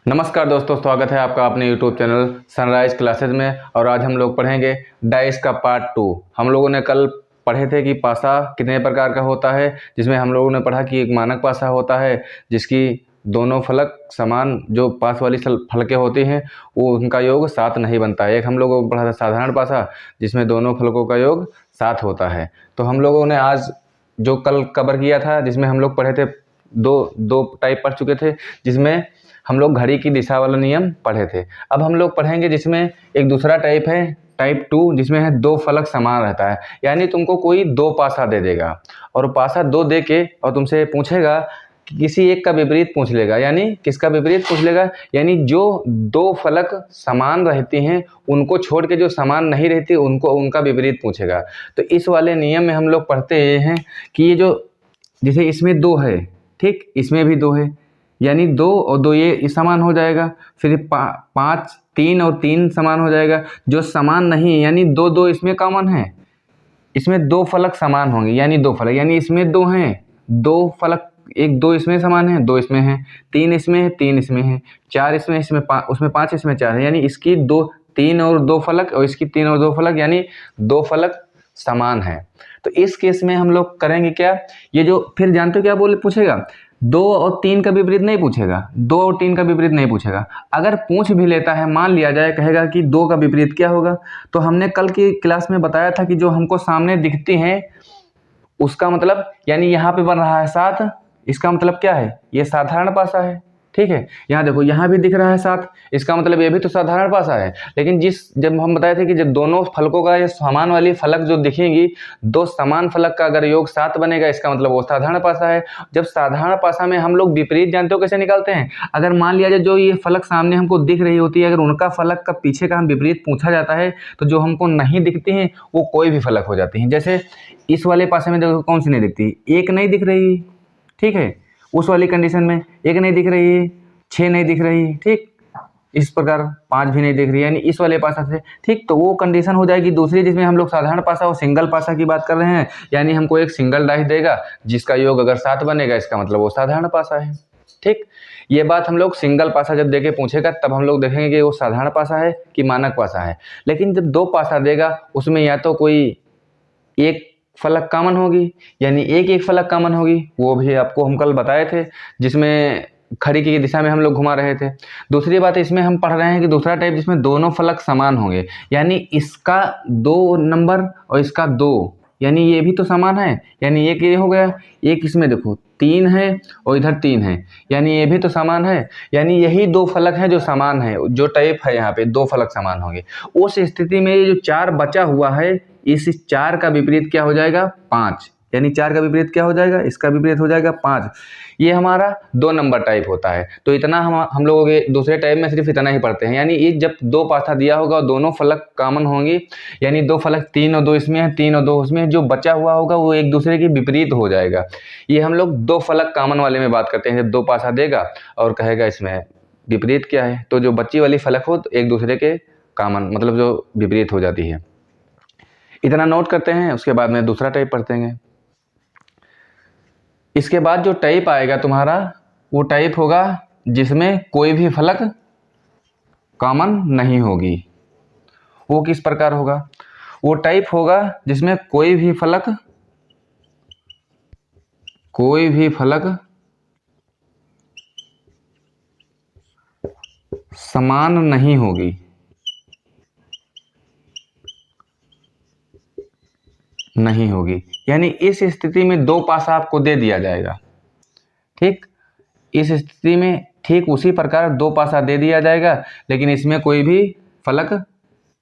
नमस्कार दोस्तों, स्वागत है आपका अपने YouTube चैनल सनराइज क्लासेस में। और आज हम लोग पढ़ेंगे डाइस का पार्ट 2। हम लोगों ने कल पढ़े थे कि पासा कितने प्रकार का होता है, जिसमें हम लोगों ने पढ़ा कि एक मानक पासा होता है जिसकी दोनों फलक समान, जो पास वाली फलकें होती हैं वो उनका योग 7 नहीं बनता है। एक हम लोगों को पढ़ा था साधारण पासा जिसमें दोनों फलकों का योग 7 होता है। तो हम लोगों ने आज जो कल कवर किया था, जिसमें हम लोग पढ़े थे दो टाइप पढ़ चुके थे, जिसमें हम लोग घड़ी की दिशा वाला नियम पढ़े थे। अब हम लोग पढ़ेंगे जिसमें एक दूसरा टाइप है, टाइप 2, जिसमें है 2 फलक समान रहता है। यानी तुमको कोई 2 पासा दे देगा और पासा 2 दे के और तुमसे पूछेगा कि किसी एक का विपरीत पूछ लेगा। यानी किसका विपरीत पूछ लेगा? यानी जो 2 फलक समान रहती हैं उनको छोड़ के जो समान नहीं रहती उनको उनका विपरीत पूछेगा। तो इस वाले नियम में हम लोग पढ़ते हैं कि ये जो, जैसे इसमें 2 है, ठीक, इसमें भी 2 है, यानी 2 और 2 ये समान हो जाएगा। फिर 5 3 और 3 समान हो जाएगा। जो समान नहीं, यानी 2 2 इसमें कॉमन है, इसमें 2 फलक समान होंगे, यानी 2 फलक, यानी इसमें 2 हैं, 2 फलक, एक 2 इसमें समान है, 2 इसमें है, 3 इसमें है, 3 इसमें है, 4 इसमें, इसमें उसमें 5, इसमें 4 है। यानी इसकी 3 और 2 फलक और इसकी 3 और 2 फलक, यानी 2 फलक समान है। तो इस केस में हम लोग करेंगे क्या, ये जो फिर जानते हो क्या पूछेगा? 2 और 3 का विपरीत नहीं पूछेगा, 2 और 3 का विपरीत नहीं पूछेगा। अगर पूछ भी लेता है, मान लिया जाए, कहेगा कि 2 का विपरीत क्या होगा। तो हमने कल की क्लास में बताया था कि जो हमको सामने दिखती हैं उसका मतलब, यानी यहाँ पे बन रहा है 7, इसका मतलब क्या है? ये साधारण पासा है, ठीक है। यहाँ देखो, यहाँ भी दिख रहा है 7, इसका मतलब ये भी तो साधारण पासा है। लेकिन जब हम बताए थे कि जब दोनों फलकों का ये समान वाली फलक जो दिखेंगी, 2 समान फलक का अगर योग 7 बनेगा, इसका मतलब वो साधारण पासा है। जब साधारण पासा में हम लोग विपरीत जानते हो कैसे निकालते हैं? अगर मान लिया जाए जो ये फलक सामने हमको दिख रही होती है, अगर उनका फलक का पीछे का हम विपरीत पूछा जाता है तो जो हमको नहीं दिखती हैं वो कोई भी फलक हो जाती हैं। जैसे इस वाले पासे में देखो, कौन सी नहीं दिखती? 1 नहीं दिख रही, ठीक है। उस वाली कंडीशन में 1 नहीं दिख रही, 6 नहीं दिख रही, ठीक। इस प्रकार 5 भी नहीं दिख रही, यानी इस वाले पासा से, ठीक। तो वो कंडीशन हो जाएगी दूसरी, जिसमें हम लोग साधारण पासा और सिंगल पासा की बात कर रहे हैं। यानी हमको एक सिंगल डाइस देगा जिसका योग अगर 7 बनेगा, इसका मतलब वो साधारण पासा है, ठीक। ये बात हम लोग सिंगल पासा जब देके पूछेगा तब हम लोग देखेंगे कि वो साधारण पासा है कि मानक पासा है। लेकिन जब 2 पासा देगा उसमें या तो कोई एक फलक कॉमन होगी, यानी एक फलक कॉमन होगी, वो भी आपको हम कल बताए थे, जिसमें घड़ी की दिशा में हम लोग घुमा रहे थे। दूसरी बात इसमें हम पढ़ रहे हैं कि दूसरा टाइप जिसमें दोनों फलक समान होंगे, यानी इसका 2 नंबर और इसका 2, यानी ये भी तो समान है, यानी एक ये हो गया, एक इसमें देखो 3 है और इधर 3 है, यानी ये भी तो समान है। यानी यही 2 फलक हैं जो समान है, जो टाइप है यहाँ पे 2 फलक समान होंगे। उस स्थिति में ये जो 4 बचा हुआ है, इस 4 का विपरीत क्या हो जाएगा? 5। यानी 4 का विपरीत क्या हो जाएगा? इसका विपरीत हो जाएगा 5। ये हमारा 2 नंबर टाइप होता है। तो इतना हम लोगों के दूसरे टाइप में सिर्फ इतना ही पढ़ते हैं। यानी ये जब 2 पासा दिया होगा और दोनों फलक कॉमन होंगी, यानी 2 फलक, 3 और 2 इसमें है, 3 और 2 उसमें, जो बचा हुआ होगा वो एक दूसरे के विपरीत हो जाएगा। ये हम लोग 2 फलक कॉमन वाले में बात करते हैं। जब 2 पासा देगा और कहेगा इसमें विपरीत क्या है, तो जो बची वाली फलक हो तो एक दूसरे के कॉमन, मतलब जो विपरीत हो जाती है। इतना नोट करते हैं, उसके बाद में दूसरा टाइप पढ़ते हैं। इसके बाद जो टाइप आएगा तुम्हारा, वो टाइप होगा जिसमें कोई भी फलक कॉमन नहीं होगी। वो किस प्रकार होगा? वो टाइप होगा जिसमें कोई भी फलक समान नहीं होगी, यानी इस स्थिति में 2 पासा आपको दे दिया जाएगा, ठीक। इस स्थिति में ठीक उसी प्रकार 2 पासा दे दिया जाएगा, लेकिन इसमें कोई भी फलक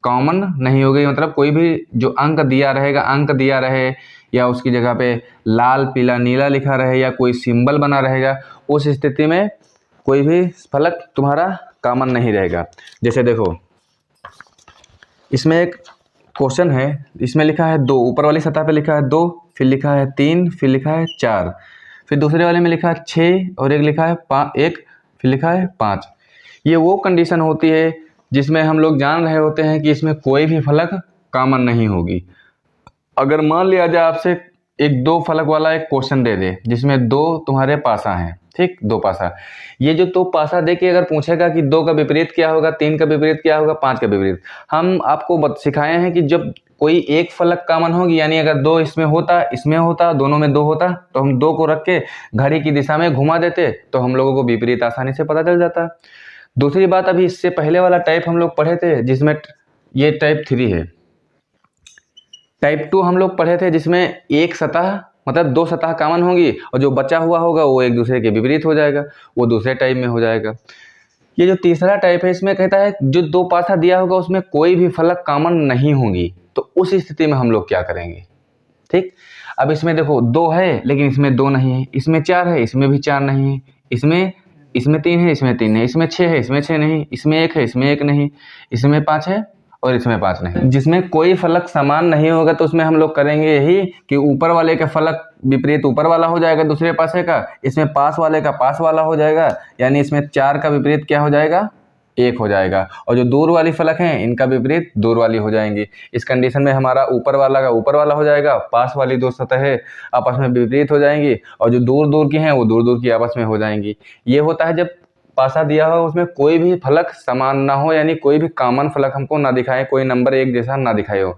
कॉमन नहीं होगी। मतलब कोई भी जो अंक दिया रहेगा, अंक दिया रहे या उसकी जगह पे लाल पीला नीला लिखा रहे या कोई सिंबल बना रहेगा, उस स्थिति में कोई भी फलक तुम्हारा कॉमन नहीं रहेगा। जैसे देखो, इसमें एक क्वेश्चन है, इसमें लिखा है 2, ऊपर वाली सतह पे लिखा है 2, फिर लिखा है 3, फिर लिखा है 4, फिर दूसरे वाले में लिखा है 6 और एक लिखा है 1, फिर लिखा है 5। ये वो कंडीशन होती है जिसमें हम लोग जान रहे होते हैं कि इसमें कोई भी फलक कॉमन नहीं होगी। अगर मान लिया जाए आपसे एक 2 फलक वाला एक क्वेश्चन दे दे जिसमें 2 तुम्हारे पासा हैं, ठीक, 2 पासा। ये जो 2 पासा दे के अगर पूछेगा कि 2 का विपरीत क्या होगा, 3 का विपरीत क्या होगा, 5 का विपरीत, हम आपको सिखाए हैं कि जब कोई एक फलक कॉमन होगी, यानी अगर 2 इसमें होता, इसमें होता, दोनों में 2 होता, तो हम 2 को रख के घड़ी की दिशा में घुमा देते, तो हम लोगों को विपरीत आसानी से पता चल जाता। दूसरी बात, अभी इससे पहले वाला टाइप हम लोग पढ़े थे जिसमें ये टाइप 3 है। टाइप 2 हम लोग पढ़े थे जिसमें एक सतह मतलब 2 सतह कॉमन होगी और जो बचा हुआ होगा वो एक दूसरे के विपरीत हो जाएगा, वो दूसरे टाइप में हो जाएगा। ये जो तीसरा टाइप है इसमें कहता है जो 2 पासा दिया होगा उसमें कोई भी फलक कॉमन नहीं होगी, तो उस स्थिति में हम लोग क्या करेंगे। ठीक, अब इसमें देखो 2 है लेकिन इसमें 2 नहीं है, इसमें 4 है इसमें भी 4 नहीं है, इसमें 3 है इसमें 3 है, इसमें 6 है इसमें 6 नहीं, इसमें 1 है इसमें 1 नहीं, इसमें 5 है और इसमें 5 नहीं। जिसमें कोई फलक समान नहीं होगा तो उसमें हम लोग करेंगे यही कि ऊपर वाले का फलक विपरीत ऊपर वाला हो जाएगा दूसरे पासे का, इसमें पास वाले का पास वाला हो जाएगा, यानी इसमें 4 का विपरीत क्या हो जाएगा, 1 हो जाएगा, और जो दूर वाली फलक हैं इनका विपरीत दूर वाली हो जाएंगी। इस कंडीशन में हमारा ऊपर वाला का ऊपर वाला हो जाएगा, पास वाली 2 सतहें आपस में विपरीत हो जाएंगी और जो दूर दूर की हैं वो दूर दूर की आपस में हो जाएंगी। ये होता है जब पासा दिया हो उसमें कोई भी फलक समान ना हो, यानी कोई भी कॉमन फलक हमको ना दिखाए, कोई नंबर एक जैसा ना दिखाए हो।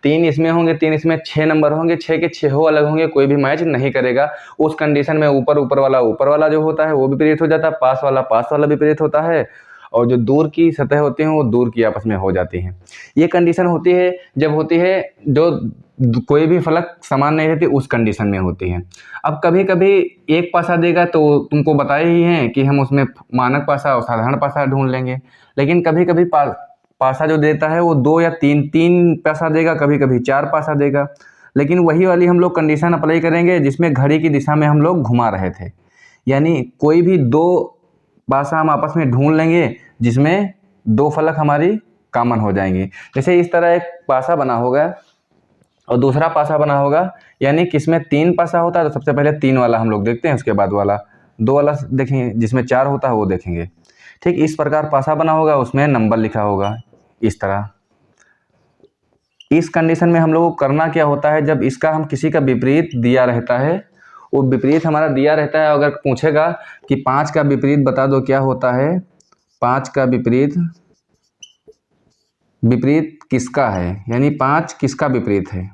3 इसमें होंगे, 3 इसमें, 6 नंबर होंगे, 6 के 6 अलग होंगे, कोई भी मैच नहीं करेगा। उस कंडीशन में ऊपर वाला जो होता है वो विपरीत हो जाता है, पास वाला विपरीत होता है और जो दूर की सतह होती हैं वो दूर की आपस में हो जाती हैं। ये कंडीशन होती है जब होती है जो कोई भी फलक समान नहीं रहती, उस कंडीशन में होती है। अब कभी कभी एक पासा देगा तो तुमको बताए ही हैं कि हम उसमें मानक पासा और साधारण पासा ढूंढ लेंगे, लेकिन कभी कभी पासा जो देता है वो 2 या 3 पासा देगा, कभी कभी 4 पासा देगा, लेकिन वही वाली हम लोग कंडीशन अप्लाई करेंगे जिसमें घड़ी की दिशा में हम लोग घुमा रहे थे, यानी कोई भी 2 पासा हम आपस में ढूंढ लेंगे जिसमें 2 फलक हमारी कॉमन हो जाएंगी। जैसे इस तरह एक पासा बना होगा और दूसरा पासा बना होगा, यानी किसमें 3 पासा होता है तो सबसे पहले 3 वाला हम लोग देखते हैं, उसके बाद वाला 2 वाला देखेंगे, जिसमें 4 होता है वो देखेंगे। ठीक, इस प्रकार पासा बना होगा, उसमें नंबर लिखा होगा इस तरह। इस कंडीशन में हम लोग को करना क्या होता है, जब इसका हम किसी का विपरीत दिया रहता है, वो विपरीत हमारा दिया रहता है, अगर पूछेगा कि 5 का विपरीत बता दो क्या होता है, 5 का विपरीत किसका है, यानी 5 किसका विपरीत है।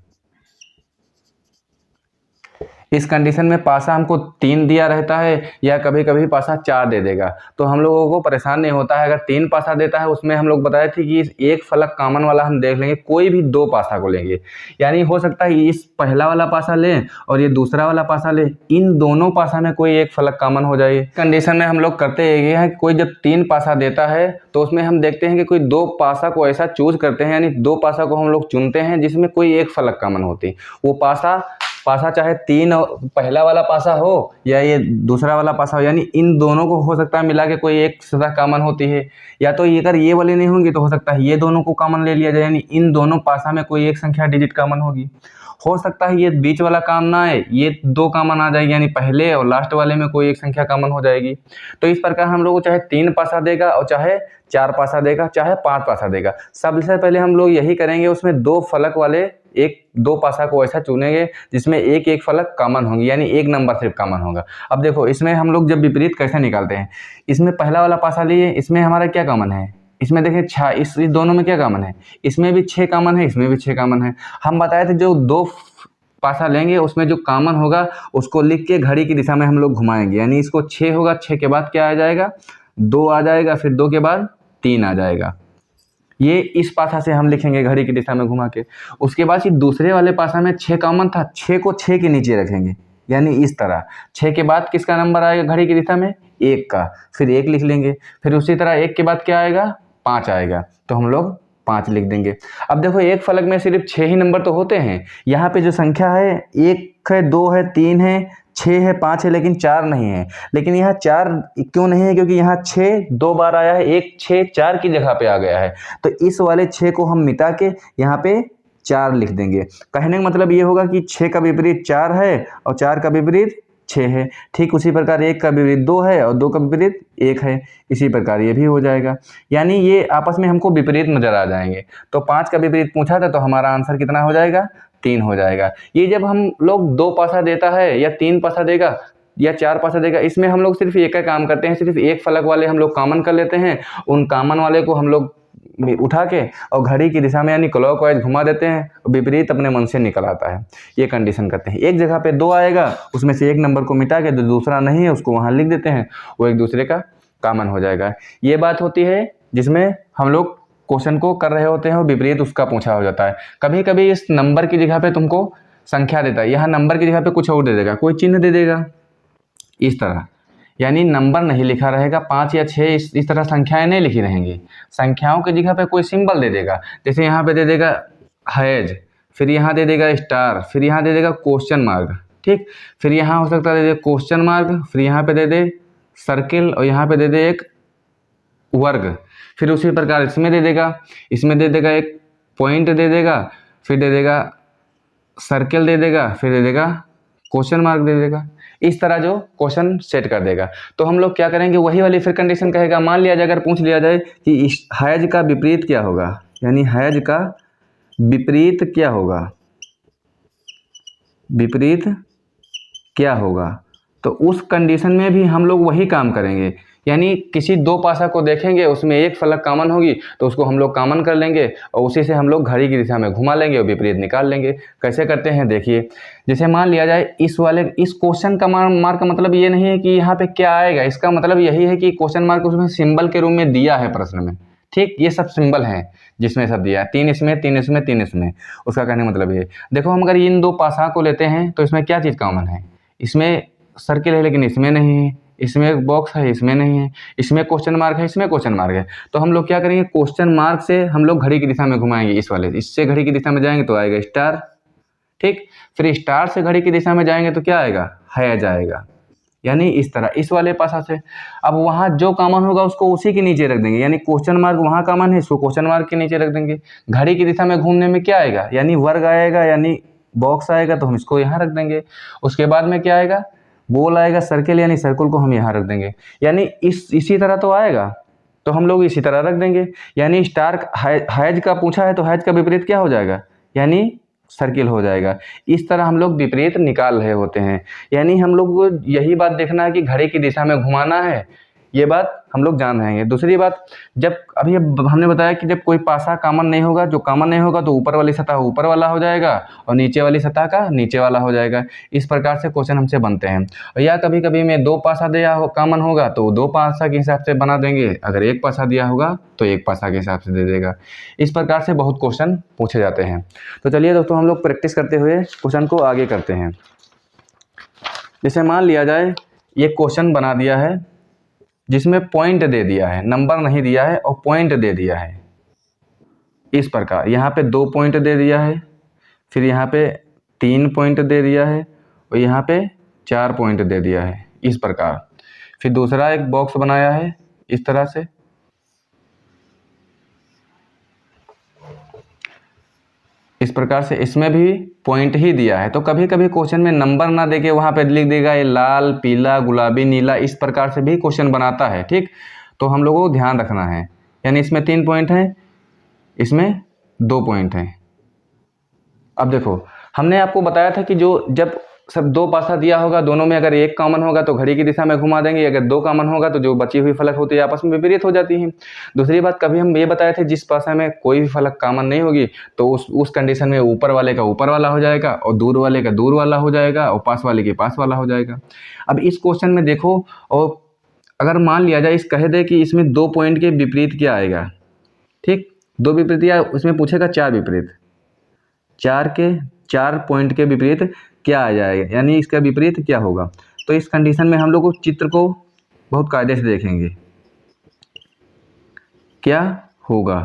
इस कंडीशन में पासा हमको 3 दिया रहता है या कभी कभी पासा 4 दे देगा, तो हम लोगों को परेशान नहीं होता है। अगर 3 पासा देता है उसमें हम लोग बताए थे कि एक फलक कॉमन वाला हम देख लेंगे, कोई भी 2 पासा को लेंगे, यानी हो सकता है इस पहला वाला पासा लें और ये दूसरा वाला पासा लें, इन दोनों पासा में कोई एक फलक कॉमन हो जाए। कंडीशन में हम लोग करते ये हैं, कोई जब 3 पासा देता है तो उसमें हम देखते हैं कि कोई 2 पासा को ऐसा चूज करते हैं, यानी 2 पासा को हम लोग चुनते हैं जिसमें कोई एक फलक कॉमन होती, वो पासा चाहे 3 पहला वाला पासा हो या ये दूसरा वाला पासा हो, यानी इन दोनों को हो सकता है मिला के कोई एक सतह कॉमन होती है, या तो अगर ये वाली नहीं होंगी तो हो सकता है ये दोनों को कॉमन ले लिया जाए, यानी इन दोनों पासा में कोई एक संख्या डिजिट कॉमन होगी। हो सकता है ये बीच वाला काम ना आए, ये 2 कॉमन आ जाएगी, यानी पहले और लास्ट वाले में कोई एक संख्या कॉमन हो जाएगी। तो इस प्रकार हम लोग को चाहे 3 पासा देगा और चाहे 4 पासा देगा, चाहे 5 पासा देगा, सबसे पहले हम लोग यही करेंगे, उसमें 2 फलक वाले 2 पासा को ऐसा चुनेंगे जिसमें एक फलक कॉमन होंगी, यानी एक नंबर सिर्फ कॉमन होगा। अब देखो इसमें हम लोग जब विपरीत कैसे निकालते हैं, इसमें पहला वाला पासा लिए, इसमें हमारा क्या कॉमन है, इसमें देखिए 6, इस दोनों में क्या कॉमन है, इसमें भी 6 कॉमन है, इसमें भी 6 कॉमन है। हम बताए थे जो 2 पासा लेंगे उसमें जो कॉमन होगा उसको लिख के घड़ी की दिशा में हम लोग घुमाएंगे, यानी इसको 6 होगा, 6 के बाद क्या आ जाएगा, 2 आ जाएगा, फिर 2 के बाद 3 आ जाएगा। ये इस पासा से हम लिखेंगे घड़ी की दिशा में घुमा के। उसके बाद ये दूसरे वाले पासा में 6 कॉमन था, 6 को 6 के नीचे रखेंगे, यानी इस तरह 6 के बाद किसका नंबर आएगा घड़ी की दिशा में, 1 का, फिर 1 लिख लेंगे, फिर उसी तरह 1 के बाद क्या आएगा, 5 आएगा, तो हम लोग 5 लिख देंगे। अब देखो एक फलक में सिर्फ 6 ही नंबर तो होते हैं, यहाँ पे जो संख्या है 1 है, 2 है, 3 है, 6 है, 5 है, लेकिन 4 नहीं है। लेकिन यहाँ 4 क्यों नहीं है, क्योंकि यहाँ 6 2 बार आया है, 1 6 4 की जगह पे आ गया है, तो इस वाले 6 को हम मिटा के यहाँ पे 4 लिख देंगे। कहने का मतलब ये होगा कि 6 का विपरीत 4 है और 4 का विपरीत 6 है। ठीक उसी प्रकार 1 का विपरीत 2 है और 2 का विपरीत 1 है, इसी प्रकार ये भी हो जाएगा, यानी ये आपस में हमको विपरीत नजर आ जाएंगे। तो 5 का विपरीत पूछा था तो हमारा आंसर कितना हो जाएगा, 3 हो जाएगा। ये जब हम लोग 2 पासा देता है या 3 पासा देगा या 4 पासा देगा। इसमें हम लोग सिर्फ एक का काम करते हैं, सिर्फ एक फलक वाले हम लोग कॉमन कर लेते हैं, उन कॉमन वाले को हम लोग उठा के और घड़ी की दिशा में यानी क्लॉकवाइज घुमा देते हैं, विपरीत अपने मन से निकल आता है। ये कंडीशन करते हैं। एक जगह पे 2 आएगा, उसमें से एक नंबर को मिटा के जो दूसरा नहीं है उसको वहाँ लिख देते हैं, वो एक दूसरे का कॉमन हो जाएगा। ये बात होती है जिसमें हम लोग क्वेश्चन को कर रहे होते हैं और विपरीत उसका पूछा हो जाता है। कभी कभी इस नंबर की जगह पे तुमको संख्या देता है, यहाँ नंबर की जगह पे कुछ और दे देगा, कोई चिन्ह दे देगा इस तरह, यानी नंबर नहीं लिखा रहेगा, 5 या 6 इस तरह संख्याएं नहीं लिखी रहेंगी। संख्याओं की जगह पे कोई सिंबल दे देगा, जैसे यहाँ पे दे देगा हैज, फिर यहाँ दे देगा स्टार, फिर यहाँ दे देगा क्वेश्चन मार्क, ठीक। फिर यहाँ हो सकता है दे दे क्वेश्चन मार्क, फिर यहाँ पे दे दे सर्किल और यहाँ पे दे दे एक वर्ग। फिर उसी प्रकार इसमें दे देगा एक पॉइंट दे देगा, फिर दे देगा सर्किल दे देगा, फिर दे देगा क्वेश्चन मार्क दे देगा। इस तरह जो क्वेश्चन सेट कर देगा। तो हम लोग क्या करेंगे, वही वाली फिर कंडीशन कहेगा। मान लिया जाए, अगर पूछ लिया जाए कि हैज का विपरीत क्या होगा, यानी हैज का विपरीत क्या होगा, विपरीत क्या होगा, तो उस कंडीशन में भी हम लोग वही काम करेंगे। यानी किसी 2 पासा को देखेंगे, उसमें एक फलक कॉमन होगी तो उसको हम लोग कॉमन कर लेंगे और उसी से हम लोग घड़ी की दिशा में घुमा लेंगे और विपरीत निकाल लेंगे। कैसे करते हैं देखिए, जैसे मान लिया जाए इस क्वेश्चन का मार्क का मतलब ये नहीं है कि यहाँ पे क्या आएगा, इसका मतलब यही है कि क्वेश्चन मार्क उसमें सिंबल के रूप में दिया है प्रश्न में, ठीक। ये सब सिंबल हैं जिसमें सब दिया है, 3 इसमें, 3 इसमें, 3 इसमें। उसका कहने का मतलब ये, देखो हम अगर इन 2 पासा को लेते हैं तो इसमें क्या चीज़ कॉमन है, इसमें सर्किल है लेकिन इसमें नहीं है, इसमें एक बॉक्स है इसमें नहीं है, इसमें क्वेश्चन मार्क है इसमें क्वेश्चन मार्क है। तो हम लोग क्या करेंगे, क्वेश्चन मार्क से हम लोग घड़ी की दिशा में घुमाएंगे, इस वाले इससे घड़ी की दिशा में जाएंगे तो आएगा स्टार, ठीक। फिर स्टार से घड़ी की दिशा में जाएंगे तो क्या आएगा, हैज आएगा। यानी इस तरह इस वाले पासा से अब वहाँ जो कॉमन होगा उसको उसी के नीचे रख देंगे, यानी क्वेश्चन मार्क वहाँ कॉमन है, इसको क्वेश्चन मार्क के नीचे रख देंगे। घड़ी की दिशा में घूमने में क्या आएगा, यानी वर्ग आएगा, यानी बॉक्स आएगा तो हम इसको यहाँ रख देंगे। उसके बाद में क्या आएगा, गोल आएगा, सर्किल, यानी सर्कल को हम यहाँ रख देंगे। यानी इसी तरह तो आएगा तो हम लोग इसी तरह रख देंगे। यानी स्टार हैज का पूछा है तो हैज का विपरीत क्या हो जाएगा, यानी सर्किल हो जाएगा। इस तरह हम लोग विपरीत निकाल रहे होते हैं। यानी हम लोग को यही बात देखना है कि घड़ी की दिशा में घुमाना है, ये बात हम लोग जान रहे हैं। दूसरी बात, जब अभी हमने बताया कि जब कोई पासा कॉमन नहीं होगा, जो कॉमन नहीं होगा तो ऊपर वाली सतह ऊपर वाला हो जाएगा और नीचे वाली सतह का नीचे वाला हो जाएगा। इस प्रकार से क्वेश्चन हमसे बनते हैं। और या कभी कभी में 2 पासा दिया हो कॉमन होगा तो 2 पासा के हिसाब से बना देंगे, अगर 1 पासा दिया होगा तो 1 पासा के हिसाब से दे देगा। इस प्रकार से बहुत क्वेश्चन पूछे जाते हैं। तो चलिए दोस्तों, हम लोग प्रैक्टिस करते हुए क्वेश्चन को आगे करते हैं। जैसे मान लिया जाए ये क्वेश्चन बना दिया है जिसमें पॉइंट दे दिया है, नंबर नहीं दिया है और पॉइंट दे दिया है। इस प्रकार यहाँ पे 2 पॉइंट दे दिया है, फिर यहाँ पे 3 पॉइंट दे दिया है और यहाँ पे 4 पॉइंट दे दिया है, इस प्रकार। फिर दूसरा एक बॉक्स बनाया है इस तरह से, इस प्रकार से इसमें भी पॉइंट ही दिया है। तो कभी कभी क्वेश्चन में नंबर ना देके वहाँ पे लिख देगा ये लाल, पीला, गुलाबी, नीला, इस प्रकार से भी क्वेश्चन बनाता है, ठीक। तो हम लोगों को ध्यान रखना है। यानी इसमें 3 पॉइंट हैं, इसमें 2 पॉइंट हैं। अब देखो, हमने आपको बताया था कि जब सब 2 पासा दिया होगा, दोनों में अगर एक कॉमन होगा तो घड़ी की दिशा में घुमा देंगे, अगर 2 कॉमन होगा तो जो बची हुई फलक होती है आपस में विपरीत हो जाती हैं। दूसरी बात, कभी हम ये बताए थे जिस पासा में कोई भी फलक कॉमन नहीं होगी तो उस कंडीशन में ऊपर वाले का ऊपर वाला हो जाएगा और दूर वाले का दूर वाला हो जाएगा और पास वाले के पास वाला हो जाएगा। अब इस क्वेश्चन में देखो, और अगर मान लिया जाए कहे दे कि इसमें 2 पॉइंट के विपरीत क्या आएगा, ठीक। 2 विपरीत या उसमें पूछेगा 4 विपरीत, 4 पॉइंट के विपरीत क्या आ जाएगा, यानी इसका विपरीत क्या होगा। तो इस कंडीशन में हम लोग चित्र को बहुत कायदे से देखेंगे क्या होगा।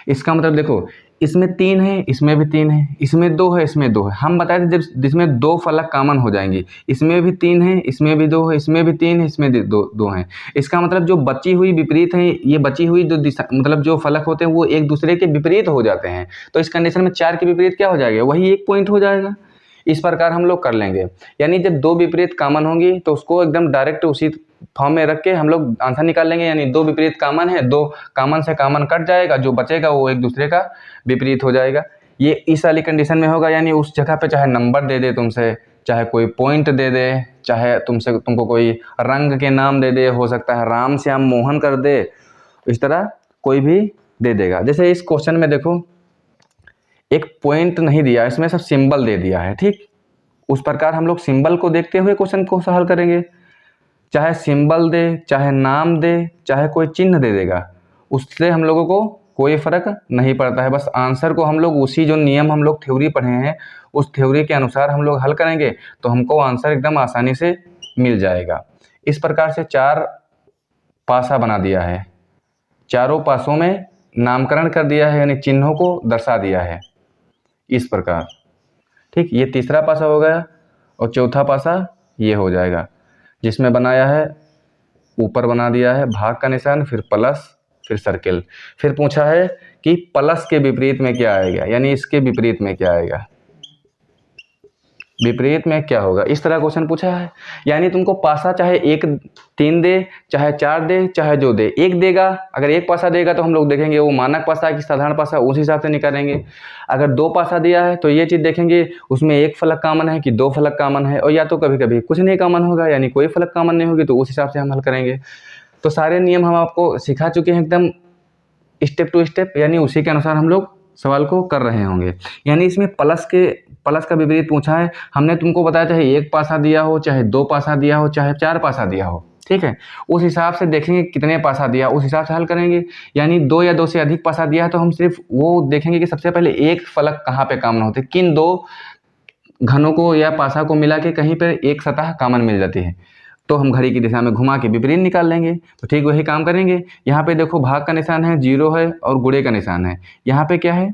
इसका मतलब देखो, इसमें 3 है, इसमें भी 3 है, इसमें 2 है, इसमें 2 है। हम बताए थे जब जिसमें 2 फलक कॉमन हो जाएंगी, इसमें भी 3 है, इसमें भी 2 है, इसमें भी 3 है, इसमें 2 हैं। इसका मतलब जो बची हुई विपरीत है, ये बची हुई जो दिशा मतलब जो फलक होते हैं वो एक दूसरे के विपरीत हो जाते हैं। तो इस कंडीशन में 4 के विपरीत क्या हो जाएगा, वही 1 पॉइंट हो जाएगा। इस प्रकार हम लोग कर लेंगे। यानी जब 2 विपरीत कॉमन होंगी तो उसको एकदम डायरेक्ट उसी फॉर्म में रख के हम लोग आंसर निकाल लेंगे। यानी 2 विपरीत कॉमन है, 2 कॉमन से कॉमन कट जाएगा, जो बचेगा वो एक दूसरे का विपरीत हो जाएगा। ये इस वाली कंडीशन में होगा। यानी उस जगह पे चाहे नंबर दे दे तुमसे, चाहे कोई पॉइंट दे दे, चाहे तुमको कोई रंग के नाम दे दे, हो सकता है राम श्याम मोहन कर दे, इस तरह कोई भी दे देगा। जैसे इस क्वेश्चन में देखो एक पॉइंट नहीं दिया, इसमें सब सिंबल दे दिया है, ठीक। उस प्रकार हम लोग सिंबल को देखते हुए क्वेश्चन को हल करेंगे। चाहे सिंबल दे, चाहे नाम दे, चाहे कोई चिन्ह दे देगा, उससे हम लोगों को कोई फर्क नहीं पड़ता है। बस आंसर को हम लोग उसी जो नियम हम लोग थ्योरी पढ़े हैं उस थ्योरी के अनुसार हम लोग हल करेंगे तो हमको आंसर एकदम आसानी से मिल जाएगा। इस प्रकार से 4 पासा बना दिया है, चारों पासों में नामकरण कर दिया है, यानी चिन्हों को दर्शा दिया है इस प्रकार, ठीक। ये तीसरा पासा हो गया और चौथा पासा ये हो जाएगा, जिसमें बनाया है ऊपर बना दिया है भाग का निशान, फिर प्लस, फिर सर्किल। फिर पूछा है कि प्लस के विपरीत में क्या आएगा, यानी इसके विपरीत में क्या आएगा, विपरीत में क्या होगा, इस तरह क्वेश्चन पूछा है। यानी तुमको पासा चाहे 1 3 दे, चाहे 4 दे, चाहे जो दे, एक देगा। अगर एक पासा देगा तो हम लोग देखेंगे वो मानक पासा है कि साधारण पासा, उस हिसाब से निकालेंगे। अगर 2 पासा दिया है तो ये चीज़ देखेंगे उसमें 1 फलक कॉमन है कि 2 फलक कॉमन है, और या तो कभी कभी कुछ नहीं कॉमन होगा, यानी कोई फलक कॉमन नहीं होगी, तो उस हिसाब से हम हल करेंगे। तो सारे नियम हम आपको सिखा चुके हैं एकदम स्टेप टू स्टेप, यानी उसी के अनुसार हम लोग सवाल को कर रहे होंगे। यानी इसमें प्लस का विपरीत पूछा है, हमने तुमको बताया चाहे 1 पासा दिया हो, चाहे 2 पासा दिया हो, चाहे 4 पासा दिया हो, ठीक है। उस हिसाब से देखेंगे कितने पासा दिया, उस हिसाब से हल करेंगे। यानी 2 या 2 से अधिक पासा दिया है तो हम सिर्फ वो देखेंगे कि सबसे पहले एक फलक कहाँ पे कॉमन होते, किन 2 घनों को या पासा को मिला के कहीं पर एक सतह कॉमन मिल जाती है, तो हम घड़ी की दिशा में घुमा के विपरीत निकाल लेंगे। तो ठीक वही काम करेंगे। यहाँ पे देखो भाग का निशान है, 0 है, और गुणे का निशान है। यहाँ पे क्या है,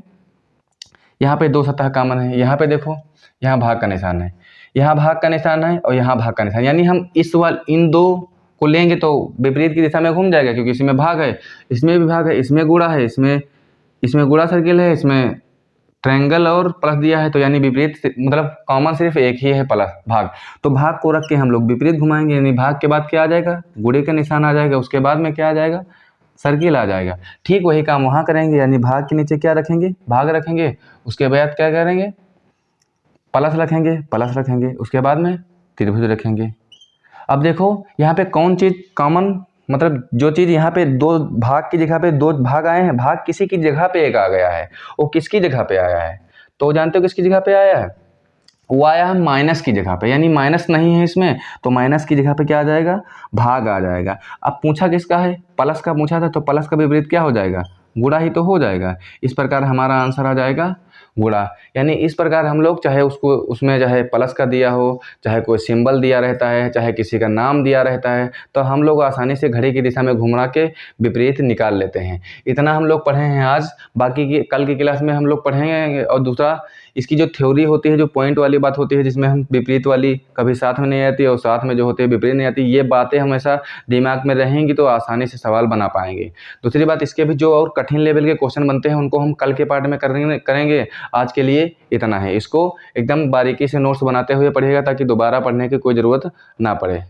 यहाँ पे 2 सतह कॉमन है। यहाँ पे देखो यहाँ भाग का निशान है, यहाँ भाग का निशान है, और यहाँ भाग का निशान, यानी हम इन 2 को लेंगे तो विपरीत की दिशा में घूम जाएगा, क्योंकि इसमें भाग है, इसमें भी भाग है, इसमें गुणा है, इसमें गुणा सर्किल है, इसमें ट्रायंगल और प्लस दिया है, तो यानी विपरीत, मतलब कॉमन सिर्फ एक ही है प्लस भाग। तो भाग को रख के हम लोग विपरीत घुमाएंगे, यानी भाग के बाद क्या आ जाएगा, गुणे का निशान आ जाएगा, उसके बाद में क्या आ जाएगा, सर्किल आ जाएगा। ठीक वही काम वहाँ करेंगे, यानी भाग के नीचे क्या रखेंगे, भाग रखेंगे, उसके बाद क्या करेंगे, प्लस रखेंगे, उसके बाद में त्रिभुज रखेंगे। अब देखो यहाँ पे कौन चीज़ कॉमन, मतलब जो चीज़ यहाँ पे 2 भाग की जगह पे 2 भाग आए हैं, भाग किसी की जगह पे एक आ गया है, वो किसकी जगह पे आया है, तो जानते हो किसकी जगह पे आया है, वो आया है माइनस की जगह पे, यानी माइनस नहीं है इसमें, तो माइनस की जगह पे क्या आ जाएगा, भाग आ जाएगा। अब पूछा किसका है, प्लस का पूछा था, तो प्लस का विपरीत क्या हो जाएगा, गुणा ही तो हो जाएगा। इस प्रकार हमारा आंसर आ जाएगा गुणा। यानी इस प्रकार हम लोग चाहे उसमें चाहे प्लस का दिया हो, चाहे कोई सिंबल दिया रहता है, चाहे किसी का नाम दिया रहता है, तो हम लोग आसानी से घड़ी की दिशा में घुमा के विपरीत निकाल लेते हैं। इतना हम लोग पढ़े हैं आज, बाकी कल की क्लास में हम लोग पढ़ेंगे। और दूसरा इसकी जो थ्योरी होती है, जो पॉइंट वाली बात होती है, जिसमें हम विपरीत वाली कभी साथ में नहीं आती और साथ में जो होती है विपरीत नहीं आती, ये बातें हमेशा दिमाग में रहेंगी तो आसानी से सवाल बना पाएंगे। दूसरी बात, इसके भी जो और कठिन लेवल के क्वेश्चन बनते हैं उनको हम कल के पार्ट में करेंगे। आज के लिए इतना है। इसको एकदम बारीकी से नोट्स बनाते हुए पढ़िएगा ताकि दोबारा पढ़ने की कोई ज़रूरत ना पड़े।